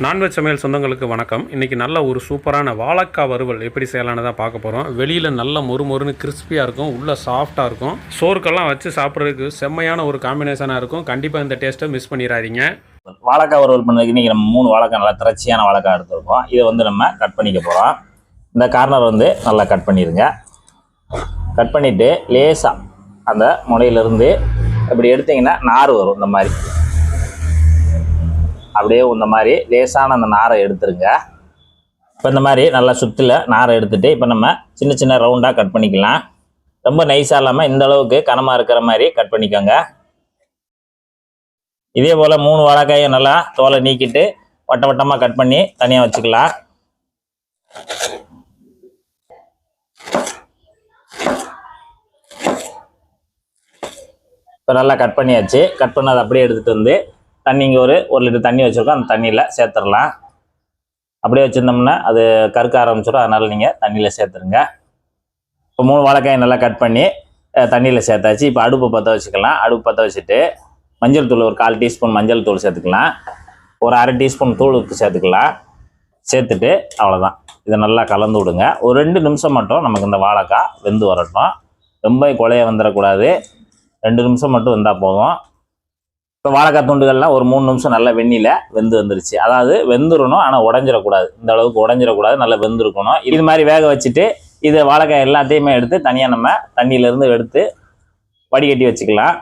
Non veg சமையல் சொந்தங்களுக்கு வணக்கம். இன்றைக்கி நல்ல ஒரு சூப்பரான வாழைக்காய் வறுவல் எப்படி செய்யலான்னு தான் பார்க்க போகிறோம். வெளியில் நல்ல மொறுமொறுன்னு கிறிஸ்பியாக இருக்கும், உள்ளே சாஃப்டாக இருக்கும். சோறுக்கெல்லாம் வச்சு சாப்பிட்றதுக்கு செம்மையான ஒரு காம்பினேஷனாக இருக்கும். கண்டிப்பாக இந்த டேஸ்ட்டை மிஸ் பண்ணிடாதீங்க. வாழைக்காய் வறுவல் பண்ணுறதுக்கு இன்றைக்கி நம்ம 3 வாழைக்காய் நல்லா திரச்சியான வாழைக்காய் எடுத்துருக்கோம். இதை நம்ம கட் பண்ணிக்க போகிறோம். இந்த கார்னர் நல்லா கட் பண்ணிடுங்க. கட் பண்ணிவிட்டு லேசாக அந்த முனையிலேருந்து இப்படி எடுத்திங்கன்னா நார் வரும். இந்த மாதிரி அப்படியே இந்த மாதிரி லேசான அந்த நாரை எடுத்துருங்க. இப்போ இந்த மாதிரி நல்லா சுற்றில நாரை எடுத்துகிட்டு இப்போ நம்ம சின்ன சின்ன ரவுண்டாக கட் பண்ணிக்கலாம். ரொம்ப நைஸாக இல்லாமல் இந்த அளவுக்கு கனமாக இருக்கிற மாதிரி கட் பண்ணிக்கோங்க. இதே போல் 3 வாழைக்காயை நல்லா தோலை நீக்கிட்டு வட்ட வட்டமாக கட் பண்ணி தனியாக வச்சுக்கலாம். இப்போ நல்லா கட் பண்ணியாச்சு. கட் பண்ணதை அப்படியே எடுத்துகிட்டு வந்து தண்ணி இங்கே ஒரு லிட்டர் தண்ணி வச்சுருக்கோம். அந்த தண்ணியில் சேர்த்துடலாம். அப்படியே வச்சுருந்தோம்னா அது கருக்க ஆரம்பிச்சிடும். அதனால் நீங்கள் தண்ணியில் சேர்த்துருங்க. இப்போ 3 வாழைக்காயை நல்லா கட் பண்ணி தண்ணியில் சேர்த்தாச்சு. இப்போ அடுப்பு பற்ற வச்சுக்கலாம். அடுப்பு பற்ற வச்சுட்டு மஞ்சள் தூள் ஒரு 1/4 டீஸ்பூன் மஞ்சள் தூள் சேர்த்துக்கலாம். ஒரு 1/2 டீஸ்பூன் தூள் உப்பு சேர்த்துக்கலாம். சேர்த்துட்டு அவ்வளோதான். இதை நல்லா கலந்து விடுங்க. ஒரு 2 நிமிஷம் மட்டும் நமக்கு இந்த வாழைக்காய் வெந்து வரட்டும். ரொம்ப குழைய வந்துடக்கூடாது. 2 நிமிஷம் மட்டும் வெந்தால் போதும். இப்போ வாழைக்காய் துண்டுகள்லாம் ஒரு 3 நிமிஷம் நல்லா வெந்நில வெந்து வந்துருச்சு. அதாவது வெந்துடணும், ஆனால் உடஞ்சிடக்கூடாது. இந்த அளவுக்கு உடஞ்சிடக்கூடாது, நல்லா வெந்திருக்கணும். இது மாதிரி வேக வச்சுட்டு இது வாழைக்காய் எல்லாத்தையுமே எடுத்து தனியாக நம்ம தண்ணியிலேருந்து எடுத்து வடிகட்டி வச்சுக்கலாம்.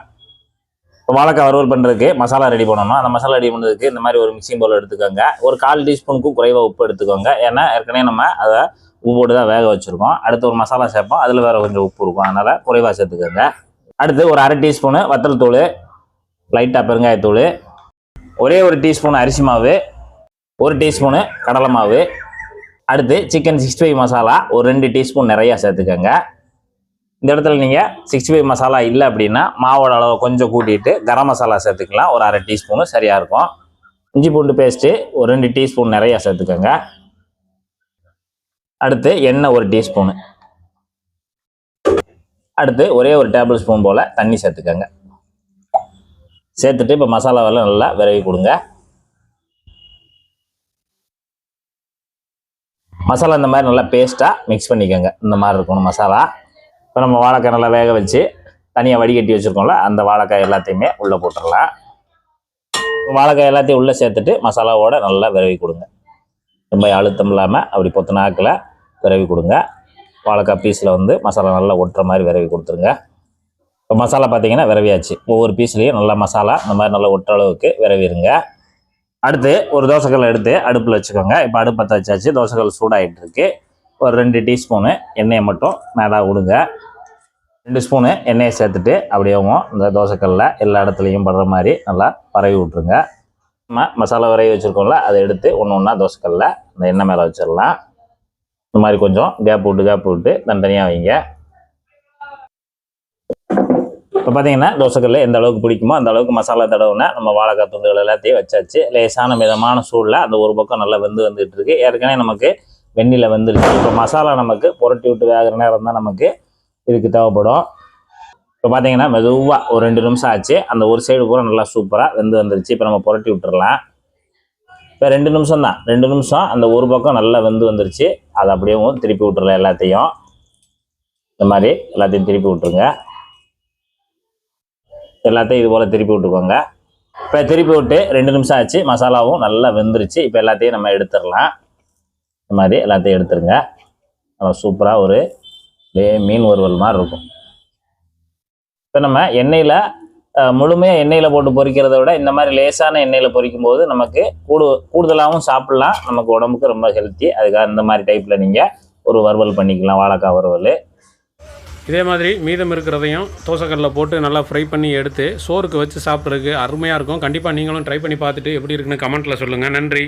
இப்போ வாழைக்காய் வறுவல் பண்ணுறதுக்கு மசாலா ரெடி பண்ணணும். அந்த மசாலா ரெடி பண்ணுறதுக்கு இந்த மாதிரி ஒரு மிக்சிங் பவுல் எடுத்துக்கோங்க. ஒரு 1/4 டீஸ்பூனுக்கும் குறைவாக உப்பு எடுத்துக்கோங்க. ஏன்னா ஏற்கனவே நம்ம அதை உப்பு போட்டு தான் வேக வச்சுருக்கோம். அடுத்து ஒரு மசாலா சேர்ப்போம், அதில் வேறு கொஞ்சம் உப்பு இருக்கும், அதனால் குறைவாக சேர்த்துக்கோங்க. அடுத்து ஒரு 1/2 டீஸ்பூனு வத்தல் தூள், லைட்டாக பெருங்காயத்தூள், ஒரே ஒரு டீஸ்பூன் அரிசி மாவு, 1 டீஸ்பூனு கடலை மாவு. அடுத்து சிக்கன் 65 மசாலா ஒரு 2 டீஸ்பூன் நிறையா சேர்த்துக்கோங்க. இந்த இடத்துல நீங்கள் 65 மசாலா இல்லை அப்படின்னா மாவோட அளவை கொஞ்சம் கூட்டிகிட்டு கரம் மசாலா சேர்த்துக்கலாம். ஒரு 1/2 டீஸ்பூனு சரியாக இருக்கும். இஞ்சி பூண்டு பேஸ்ட்டு ஒரு 2 டீஸ்பூன் நிறையா சேர்த்துக்கோங்க. அடுத்து எண்ணெய் 1 டீஸ்பூனு. அடுத்து ஒரே ஒரு டேபிள் ஸ்பூன் போல் தண்ணி சேர்த்துக்கோங்க. சேர்த்துட்டு இப்போ மசாலாவெல்லாம் நல்லா விரவி கொடுங்க. மசாலா இந்த மாதிரி நல்லா பேஸ்ட்டாக மிக்ஸ் பண்ணிக்கோங்க. இந்த மாதிரி இருக்கணும் மசாலா. இப்போ நம்ம வாழைக்காய் நல்லா வேக வச்சு தனியாக வடிகட்டி வச்சுருக்கோம்ல, அந்த வாழைக்காய் எல்லாத்தையுமே உள்ளே போட்டுடலாம். வாழைக்காய் எல்லாத்தையும் உள்ளே சேர்த்துட்டு மசாலாவோட நல்லா விரவி கொடுங்க. ரொம்ப அழுத்தம் இல்லாமல் அப்படி பொத்து நாக்கில் விரவி கொடுங்க. வாழைக்காய் பீஸில் மசாலா நல்லா ஒட்டுற மாதிரி விரவி கொடுத்துருங்க. இப்போ மசாலா பார்த்தீங்கன்னா விரவியாச்சு. ஒவ்வொரு பீஸ்லேயும் நல்லா மசாலா இந்த மாதிரி நல்லா ஒட்டுற அளவுக்கு விரவிடுங்க. அடுத்து ஒரு தோசைக்கல் எடுத்து அடுப்பில் வச்சுக்கோங்க. இப்போ அடுப்பு பற்ற வச்சாச்சு. தோசைக்கல் சூடாகிட்டு இருக்கு. ஒரு 2 டீஸ்பூனு எண்ணெயை மட்டும் மேலே விடுங்க. 2 ஸ்பூனு எண்ணெயை சேர்த்துட்டு அப்படியேவும் இந்த தோசைக்கல்லில் எல்லா இடத்துலையும் படுற மாதிரி நல்லா பரவி விட்ருங்க. நம்ம மசாலா விரவி வச்சுருக்கோம்ல, அதை எடுத்து ஒன்று ஒன்றா தோசைக்கல்லில் இந்த எண்ணெய் மேலே வச்சிடலாம். இந்த மாதிரி கொஞ்சம் கேப் விட்டு தனித்தனியாக வைங்க. இப்போ பார்த்தீங்கன்னா தோசைக்கல்ல எந்த அளவுக்கு பிடிக்குமோ அந்த அளவுக்கு மசாலா தடவுனா நம்ம வாழைக்காய் துண்டுகள் எல்லாத்தையும் வச்சாச்சு. லேசான மிதமான சூடில் அந்த ஒரு பக்கம் நல்லா வந்துட்டு இருக்கு. ஏற்கனவே நமக்கு வெந்நில வந்துருச்சு. இப்போ மசாலா நமக்கு புரட்டி விட்டு வேகிற நேரம் தான் நமக்கு இதுக்கு தேவைப்படும். இப்போ பார்த்தீங்கன்னா மெதுவாக ஒரு 2 நிமிஷம் ஆச்சு. அந்த ஒரு சைடு பூரா நல்லா சூப்பராக வந்துருச்சு. இப்போ நம்ம புரட்டி விட்டுறலாம். இப்போ 2 நிமிஷம் தான். 2 நிமிஷம் அந்த ஒரு பக்கம் நல்லா வந்துருச்சு. அதை அப்படியே திருப்பி விட்டுறலாம். எல்லாத்தையும் இந்த மாதிரி எல்லாத்தையும் திருப்பி விட்டுருங்க. எல்லாத்தையும் இது போல் திருப்பி விட்டுக்கோங்க. இப்போ திருப்பி விட்டு 2 நிமிஷம் ஆச்சு. மசாலாவும் நல்லா வெந்துருச்சு. இப்போ எல்லாத்தையும் நம்ம எடுத்துடலாம். இந்த மாதிரி எல்லாத்தையும் எடுத்துருங்க. நல்லா சூப்பராக ஒரு மீன் வறுவல் மாதிரி இருக்கும். இப்போ நம்ம எண்ணெயில் முழுமையாக எண்ணெயில் போட்டு பொரிக்கிறத விட இந்த மாதிரி லேசான எண்ணெயில் பொரிக்கும் போது நமக்கு கூடுதலாகவும் சாப்பிட்லாம். நமக்கு உடம்புக்கு ரொம்ப ஹெல்த்தி. அதுக்காக இந்த மாதிரி டைப்பில் நீங்கள் ஒரு வறுவல் பண்ணிக்கலாம், வாழைக்காய் வறுவல். இதே மாதிரி மீதம் இருக்கிறதையும் தோசைக்கல்லில் போட்டு நல்லா ஃப்ரை பண்ணி எடுத்து சோறுக்கு வச்சு சாப்பிட்றதுக்கு அருமையாக இருக்கும். கண்டிப்பாக நீங்களும் ட்ரை பண்ணி பார்த்துட்டு எப்படி இருக்குன்னு கமெண்ட்டில் சொல்லுங்கள். நன்றி.